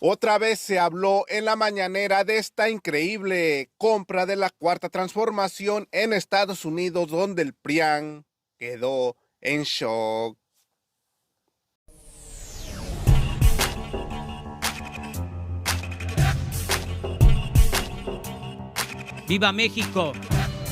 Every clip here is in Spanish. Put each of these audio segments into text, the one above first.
Otra vez se habló en la mañanera de esta increíble compra de la Cuarta Transformación en Estados Unidos, donde el PRIAN quedó en shock. ¡Viva México!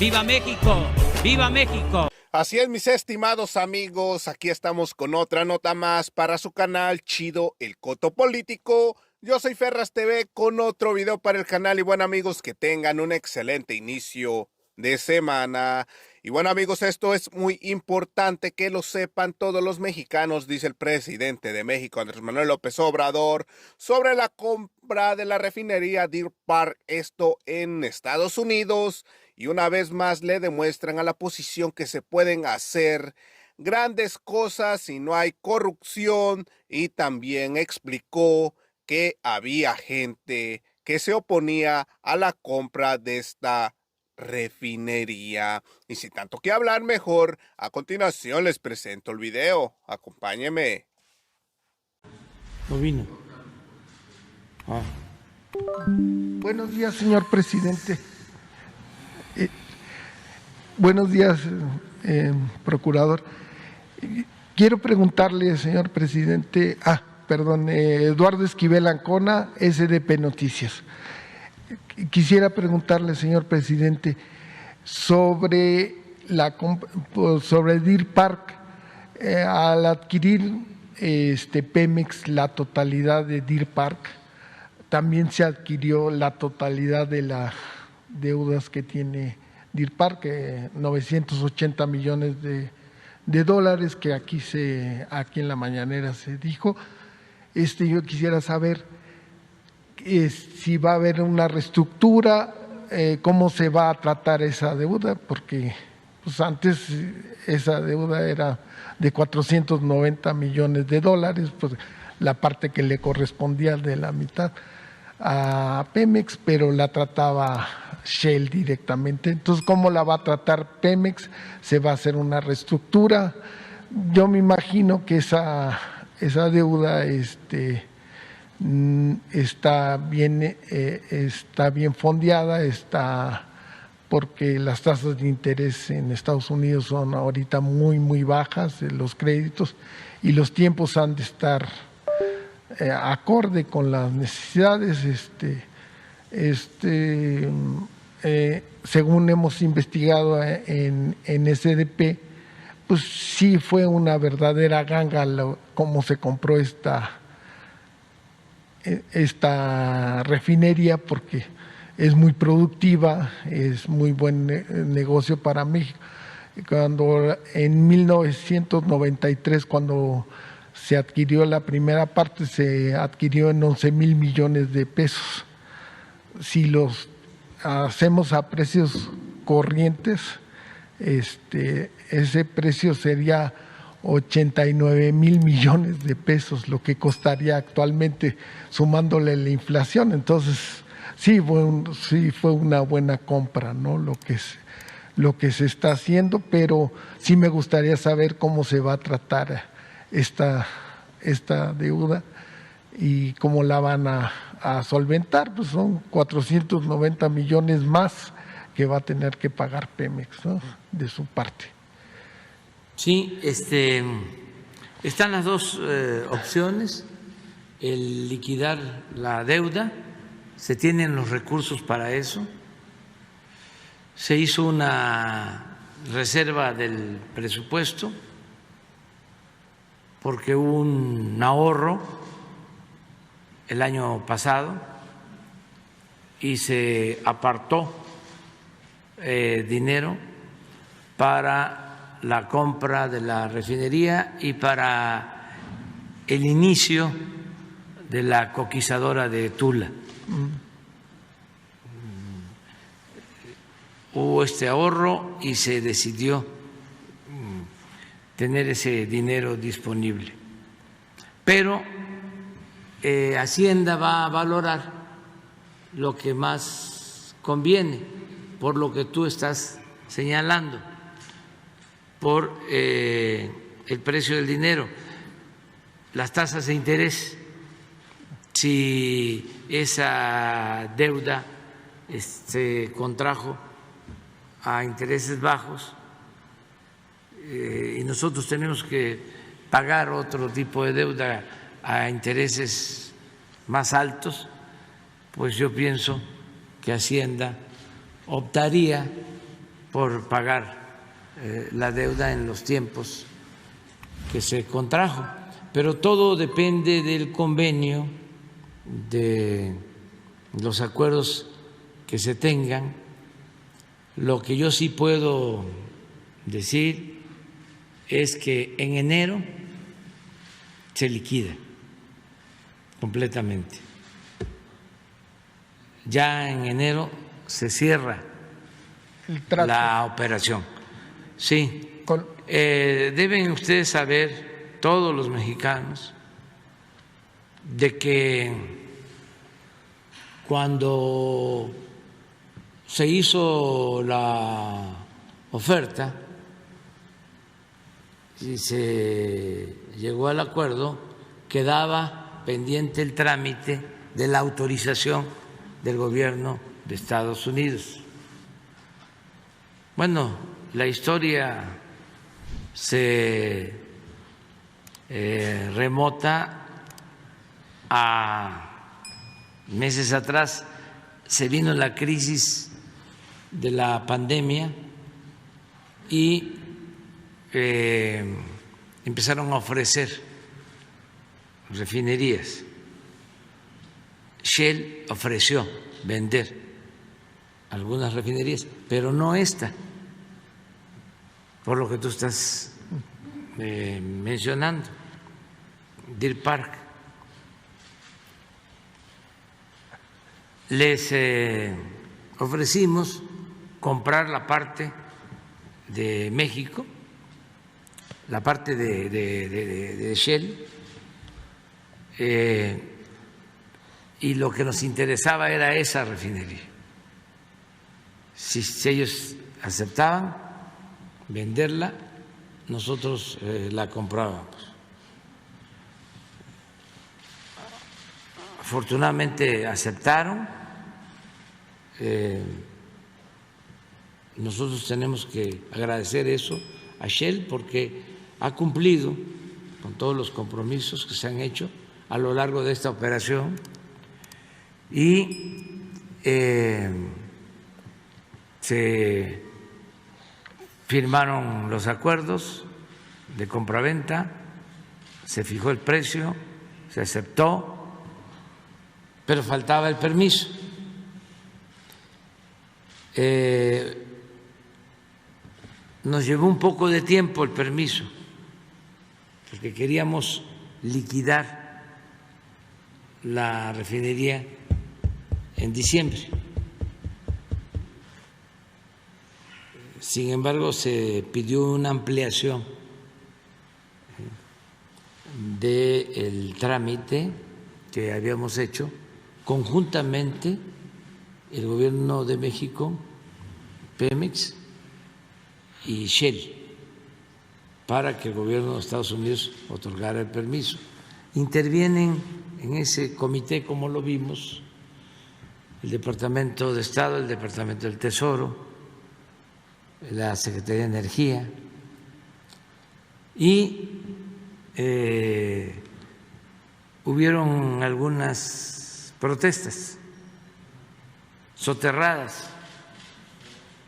¡Viva México! ¡Viva México! Así es, mis estimados amigos, aquí estamos con otra nota más para su canal Chido el Coto Político. Yo soy Ferras TV con otro video para el canal y bueno amigos, que tengan un excelente inicio de semana. Y bueno amigos, esto es muy importante que lo sepan todos los mexicanos, dice el presidente de México, Andrés Manuel López Obrador, sobre la compra de la refinería Deer Park, esto en Estados Unidos. Y una vez más le demuestran a la oposición que se pueden hacer grandes cosas si no hay corrupción, y también explicó que había gente que se oponía a la compra de esta refinería. Y sin tanto que hablar, mejor a continuación les presento el video. Acompáñenme. No vino. Buenos días, señor presidente. Buenos días, procurador. Quiero preguntarle, señor presidente, Eduardo Esquivel Ancona, SDP Noticias. Quisiera preguntarle, señor presidente, sobre Deer Park. Al adquirir Pemex la totalidad de Deer Park, también se adquirió la totalidad de las deudas que tiene Deer Park, 980 millones de dólares, que aquí en la mañanera se dijo. Yo quisiera saber si va a haber una reestructura, cómo se va a tratar esa deuda, porque pues antes esa deuda era de 490 millones de dólares, pues la parte que le correspondía de la mitad a Pemex, pero la trataba Shell directamente. Entonces, ¿cómo la va a tratar Pemex? ¿Se va a hacer una reestructura? Yo me imagino que esa deuda está bien fondeada, porque las tasas de interés en Estados Unidos son ahorita muy, muy bajas, los créditos, y los tiempos han de estar acorde con las necesidades. Según hemos investigado en SDP, pues sí fue una verdadera ganga cómo se compró esta refinería, porque es muy productiva, es muy buen negocio para México. Cuando en 1993, cuando se adquirió la primera parte, se adquirió en 11,000 millones de pesos. Si los hacemos a precios corrientes, ese precio sería 89,000 millones de pesos, lo que costaría actualmente sumándole la inflación. Entonces, sí fue una buena compra, ¿no? Lo que se está haciendo, pero sí me gustaría saber cómo se va a tratar esta deuda y cómo la van a solventar. Pues son 490 millones más que va a tener que pagar Pemex, ¿no?, de su parte. Sí, están las dos opciones: el liquidar la deuda, se tienen los recursos para eso, se hizo una reserva del presupuesto porque hubo un ahorro el año pasado y se apartó dinero para la compra de la refinería y para el inicio de la coquizadora de Tula. Hubo este ahorro y se decidió tener ese dinero disponible. Pero Hacienda va a valorar lo que más conviene, por lo que tú estás señalando, por el precio del dinero, las tasas de interés. si esa deuda se contrajo a intereses bajos y nosotros tenemos que pagar otro tipo de deuda a intereses más altos, pues yo pienso que Hacienda optaría por pagar la deuda en los tiempos que se contrajo, pero todo depende del convenio, de los acuerdos que se tengan. Lo que yo sí puedo decir es que en enero se liquida completamente. Ya en enero se cierra la operación. Sí, deben ustedes saber, todos los mexicanos, de que cuando se hizo la oferta y se llegó al acuerdo, quedaba pendiente el trámite de la autorización del gobierno de Estados Unidos. Bueno, la historia se remota a meses atrás. Se vino la crisis de la pandemia y empezaron a ofrecer refinerías. Shell ofreció vender algunas refinerías, pero no esta, por lo que tú estás mencionando, Deer Park. Les ofrecimos comprar la parte de México, la parte de Shell, y lo que nos interesaba era esa refinería. Si ellos aceptaban venderla, nosotros la comprábamos. Afortunadamente aceptaron. Nosotros tenemos que agradecer eso a Shell porque ha cumplido con todos los compromisos que se han hecho a lo largo de esta operación y se firmaron los acuerdos de compraventa, se fijó el precio, se aceptó, pero faltaba el permiso. Nos llevó un poco de tiempo el permiso, porque queríamos liquidar la refinería en diciembre. Sin embargo, se pidió una ampliación del trámite que habíamos hecho conjuntamente el Gobierno de México, Pemex y Shell, para que el Gobierno de Estados Unidos otorgara el permiso. Intervienen en ese comité, como lo vimos, el Departamento de Estado, el Departamento del Tesoro, la Secretaría de Energía y hubieron algunas protestas soterradas,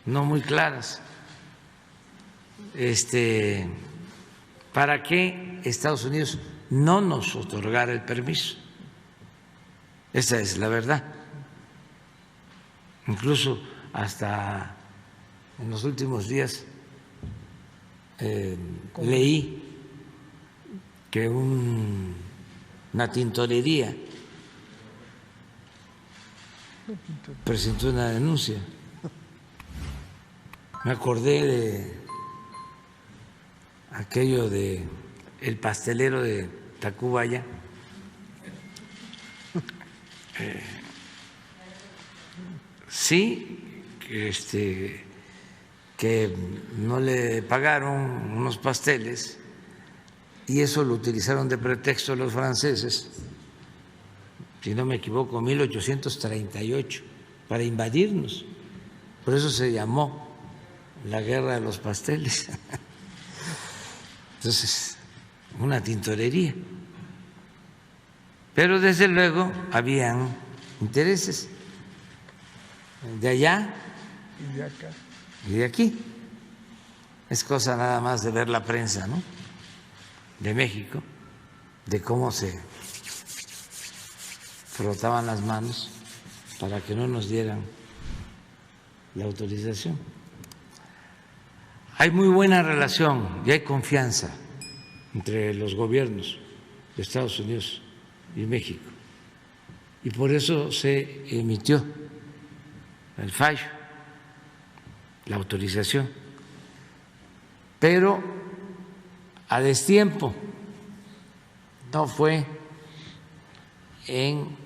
no muy claras, para que Estados Unidos no nos otorgara el permiso. Esa es la verdad. Incluso hasta en los últimos días leí que una tintorería presentó una denuncia. Me acordé de aquello de el pastelero de Tacubaya, sí, que no le pagaron unos pasteles y eso lo utilizaron de pretexto los franceses si no me equivoco, 1838, para invadirnos. Por eso se llamó la Guerra de los Pasteles. Entonces, una tintorería. Pero desde luego habían intereses de allá Y de acá. y de aquí. Es cosa nada más de ver la prensa, ¿no?, de México, de cómo se frotaban las manos para que no nos dieran la autorización. Hay muy buena relación y hay confianza entre los gobiernos de Estados Unidos y México, y por eso se emitió el fallo, la autorización, pero a destiempo, no fue en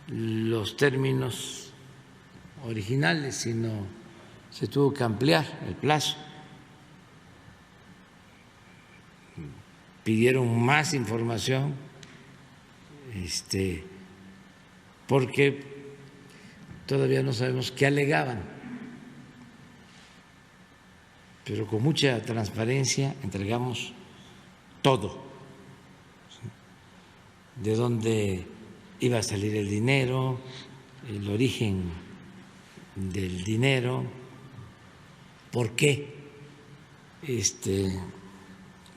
los términos originales, sino se tuvo que ampliar el plazo. Pidieron más información, porque todavía no sabemos qué alegaban, pero con mucha transparencia entregamos todo, de dónde iba a salir el dinero, el origen del dinero, por qué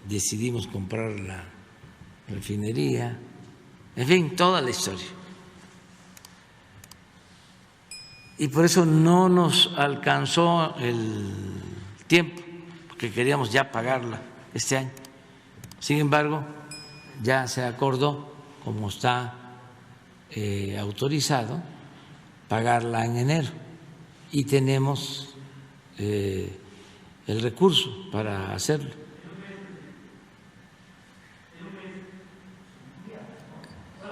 decidimos comprar la refinería, en fin, toda la historia. Y por eso no nos alcanzó el tiempo, porque queríamos ya pagarla este año. Sin embargo, ya se acordó, como está autorizado, pagarla en enero, y tenemos el recurso para hacerlo.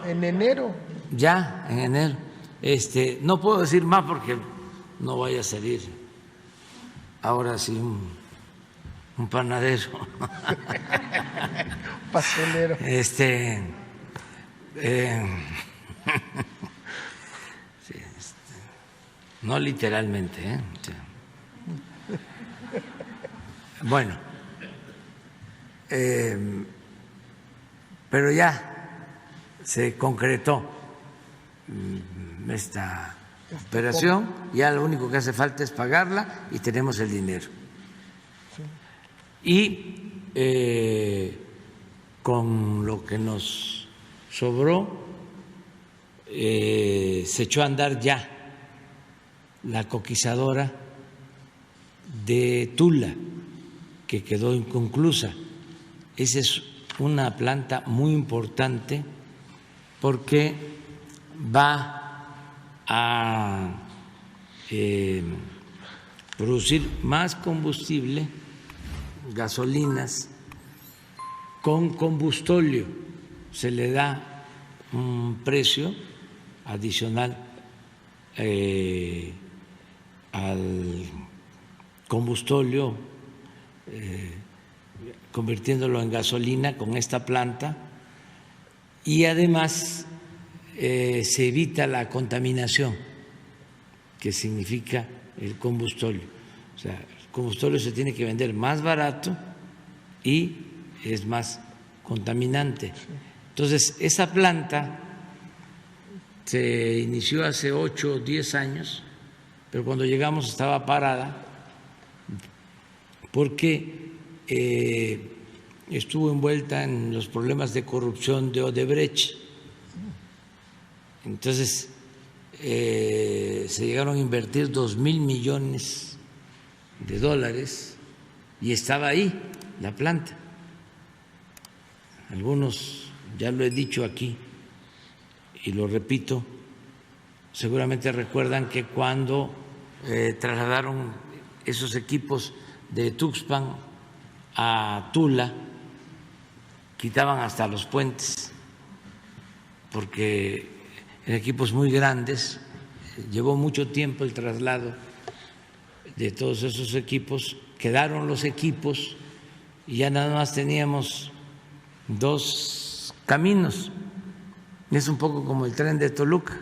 En enero. Ya, en enero. No puedo decir más porque no vaya a salir ahora sí un panadero. Pastelero. Sí, no literalmente, Bueno, pero ya se concretó esta operación, ya lo único que hace falta es pagarla y tenemos el dinero. Y con lo que nos sobró se echó a andar ya la coquizadora de Tula, que quedó inconclusa. Esa es una planta muy importante porque va a producir más combustible, gasolinas, con combustóleo. Se le da un precio adicional al combustóleo, convirtiéndolo en gasolina con esta planta, y además se evita la contaminación que significa el combustóleo. O sea, el combustóleo se tiene que vender más barato y es más contaminante. Entonces, esa planta se inició hace 8 o 10 años, pero cuando llegamos estaba parada porque estuvo envuelta en los problemas de corrupción de Odebrecht. Entonces, se llegaron a invertir $2,000 millones y estaba ahí la planta. Algunos, ya lo he dicho aquí y lo repito, seguramente recuerdan que cuando trasladaron esos equipos de Tuxpan a Tula, quitaban hasta los puentes, porque en equipos muy grandes, llevó mucho tiempo el traslado de todos esos equipos, quedaron los equipos y ya nada más teníamos 2 caminos, es un poco como el tren de Toluca.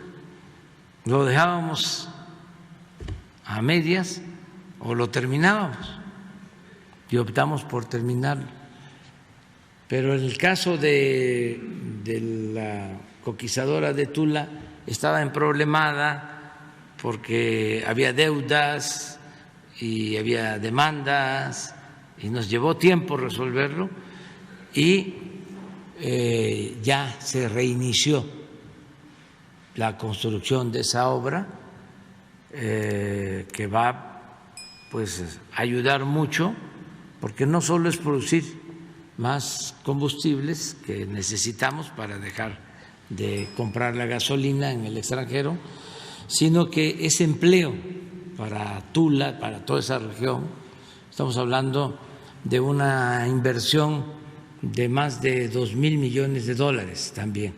Lo dejábamos a medias o lo terminábamos y optamos por terminarlo. Pero en el caso de la coquizadora de Tula estaba emproblemada porque había deudas y había demandas y nos llevó tiempo resolverlo y ya se reinició la construcción de esa obra que va pues a ayudar mucho, porque no solo es producir más combustibles que necesitamos para dejar de comprar la gasolina en el extranjero, sino que es empleo para Tula, para toda esa región. Estamos hablando de una inversión de más de 2,000 millones de dólares también,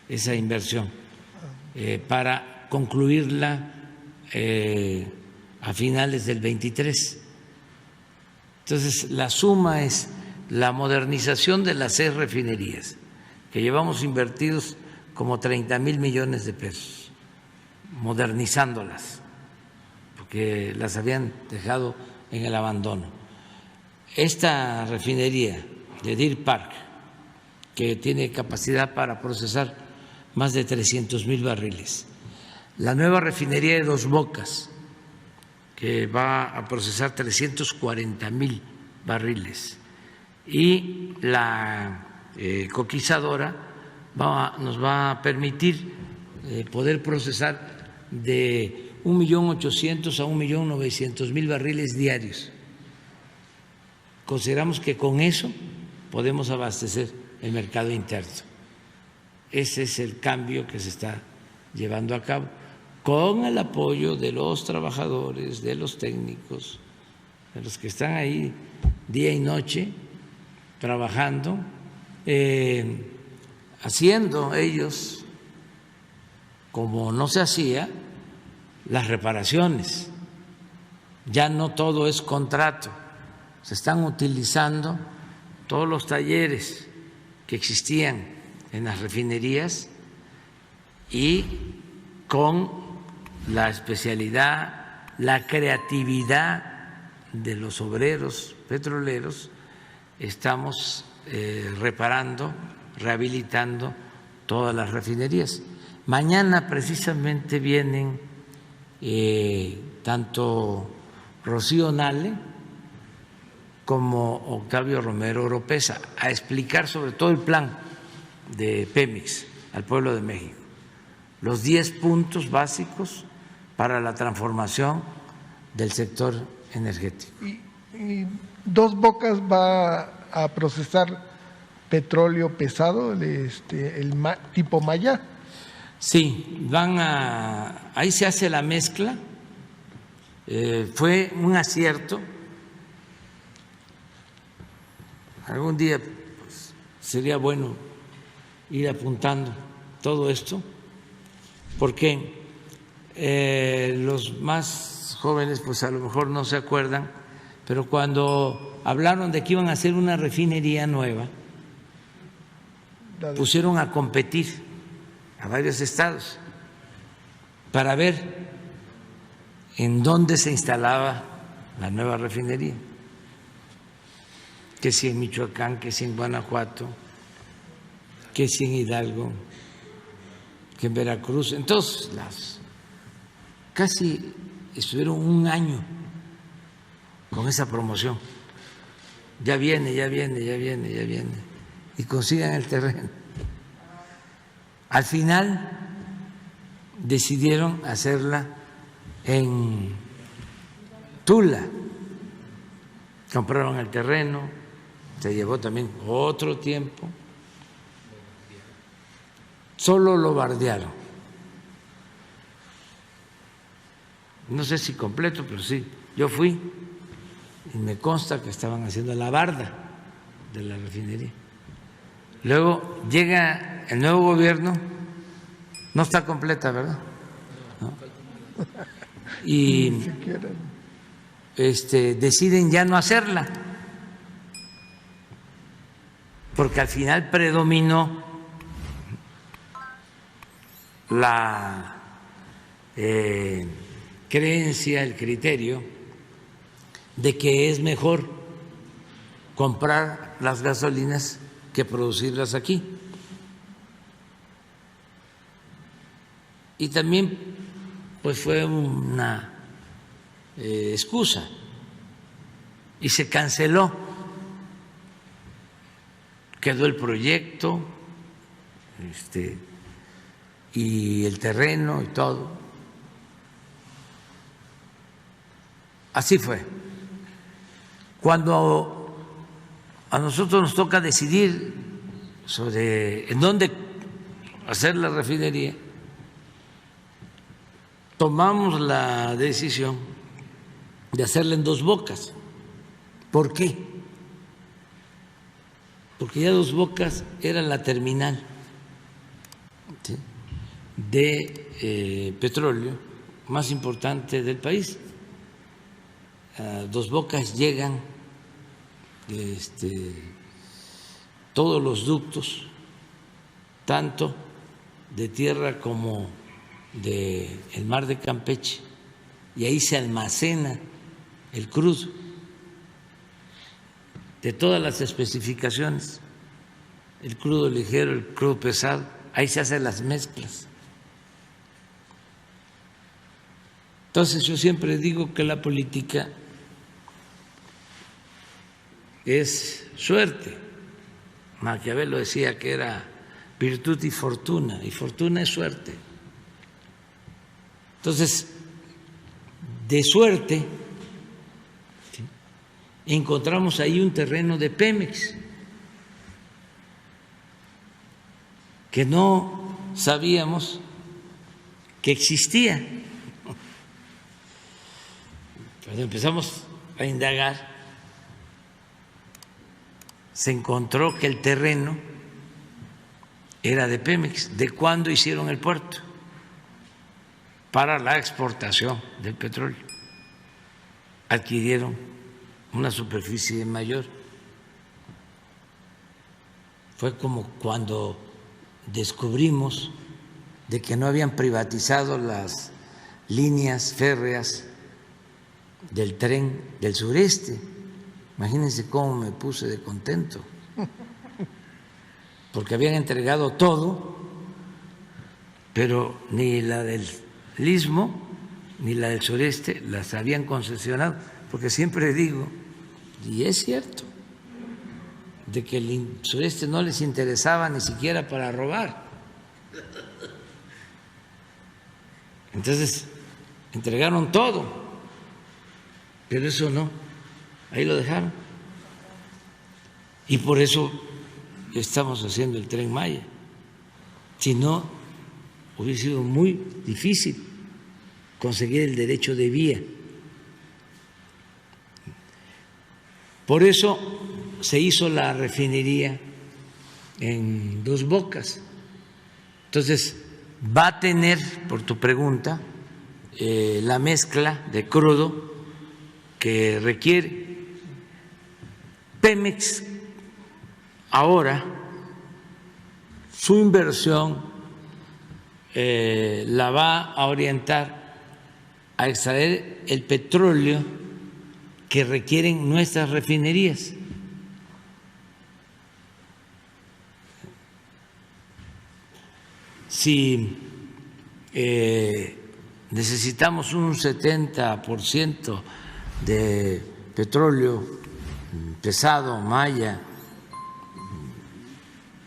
esa inversión, para concluirla a finales del 23. Entonces, la suma es la modernización de las 6 refinerías, que llevamos invertidos como 30,000 millones de pesos, modernizándolas, porque las habían dejado en el abandono. Esta refinería de Deer Park, que tiene capacidad para procesar más de 300,000 barriles. La nueva refinería de Dos Bocas, que va a procesar 340,000 barriles. Y la coquizadora nos va a permitir poder procesar de 1,800,000 a 1,900,000 barriles diarios. Consideramos que con eso podemos abastecer el mercado interno. Ese es el cambio que se está llevando a cabo, con el apoyo de los trabajadores, de los técnicos, de los que están ahí día y noche trabajando, haciendo ellos, como no se hacía, las reparaciones. Ya no todo es contrato, se están utilizando todos los talleres que existían en las refinerías y con la especialidad, la creatividad de los obreros petroleros, estamos reparando, rehabilitando todas las refinerías. Mañana precisamente vienen tanto Rocío Nale como Octavio Romero Oropeza a explicar sobre todo el plan de Pemex al pueblo de México, los 10 puntos básicos para la transformación del sector energético. Y Dos Bocas va a procesar petróleo pesado, el tipo Maya. Sí, ahí se hace la mezcla. Fue un acierto. Algún día pues, sería bueno ir apuntando todo esto, porque los más jóvenes pues a lo mejor no se acuerdan, pero cuando hablaron de que iban a hacer una refinería nueva, pusieron a competir a varios estados para ver en dónde se instalaba la nueva refinería, que si en Michoacán, que si en Guanajuato, que si en Hidalgo, que en Veracruz. Entonces, casi estuvieron un año con esa promoción. Ya viene, y consigan el terreno. Al final decidieron hacerla en Tula. Compraron el terreno, se llevó también otro tiempo. Solo lo bardearon. No sé si completo, pero sí. Yo fui y me consta que estaban haciendo la barda de la refinería. Luego llega el nuevo gobierno, no está completa, ¿verdad? ¿No? Y deciden ya no hacerla, porque al final predominó la creencia, el criterio de que es mejor comprar las gasolinas que producirlas aquí. Y también pues fue una excusa y se canceló, quedó el proyecto y el terreno y todo. Así fue. Cuando a nosotros nos toca decidir sobre en dónde hacer la refinería, tomamos la decisión de hacerla en Dos Bocas. ¿Por qué? Porque ya Dos Bocas era la terminal, ¿sí?, de petróleo más importante del país. A Dos Bocas llegan todos los ductos, tanto de tierra como del mar de Campeche, y ahí se almacena el crudo de todas las especificaciones, el crudo ligero, el crudo pesado, ahí se hacen las mezclas. Entonces yo siempre digo que la política es suerte. Maquiavelo decía que era virtud y fortuna es suerte. Entonces, de suerte, ¿sí?, encontramos ahí un terreno de Pemex que no sabíamos que existía. Cuando empezamos a indagar, se encontró que el terreno era de Pemex. ¿De cuándo hicieron el puerto? Para la exportación del petróleo. Adquirieron una superficie mayor. Fue como cuando descubrimos de que no habían privatizado las líneas férreas del tren del sureste. Imagínense cómo me puse de contento, porque habían entregado todo, pero ni la del Istmo ni la del sureste las habían concesionado, porque siempre digo, y es cierto, de que el sureste no les interesaba ni siquiera para robar. Entonces, entregaron todo, pero eso no, ahí lo dejaron. Y por eso estamos haciendo el Tren Maya. Si no, hubiera sido muy difícil conseguir el derecho de vía. Por eso se hizo la refinería en Dos Bocas. Entonces, va a tener, por tu pregunta, la mezcla de crudo que requiere. Pemex ahora, su inversión la va a orientar a extraer el petróleo que requieren nuestras refinerías. Si necesitamos un 70% de petróleo pesado, Maya,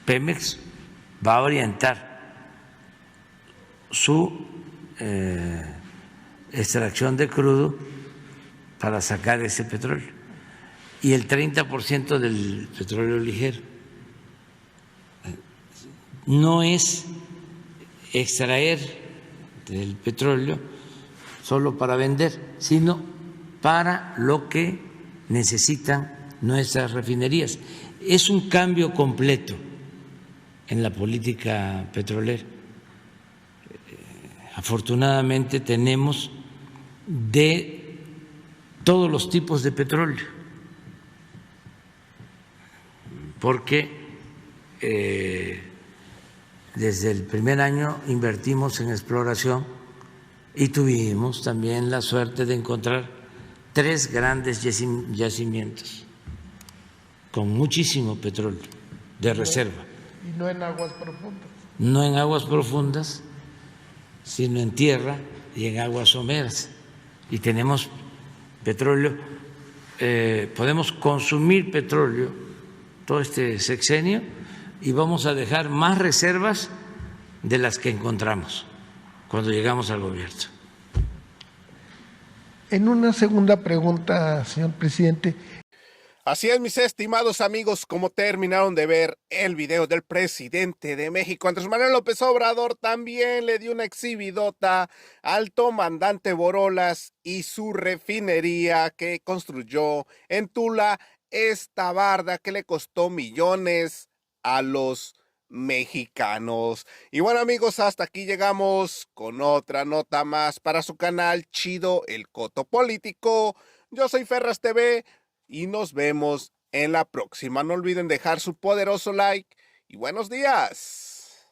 Pemex va a orientar su extracción de crudo para sacar ese petróleo, y el 30% del petróleo ligero. No es extraer del petróleo solo para vender, sino para lo que necesitan nuestras refinerías. Es un cambio completo en la política petrolera. Afortunadamente tenemos de todos los tipos de petróleo, porque desde el primer año invertimos en exploración y tuvimos también la suerte de encontrar 3 grandes yacimientos con muchísimo petróleo de reserva. Y no en aguas profundas. No en aguas profundas, sino en tierra y en aguas someras. Y tenemos petróleo, podemos consumir petróleo todo este sexenio y vamos a dejar más reservas de las que encontramos cuando llegamos al gobierno. En una segunda pregunta, señor presidente. Así es, mis estimados amigos, como terminaron de ver el video del presidente de México, Andrés Manuel López Obrador también le dio una exhibidota al comandante Borolas y su refinería que construyó en Tula, esta barda que le costó millones a los mexicanos. Y bueno, amigos, hasta aquí llegamos con otra nota más para su canal Chido el Coto Político. Yo soy Ferras TV y nos vemos en la próxima. No olviden dejar su poderoso like y buenos días.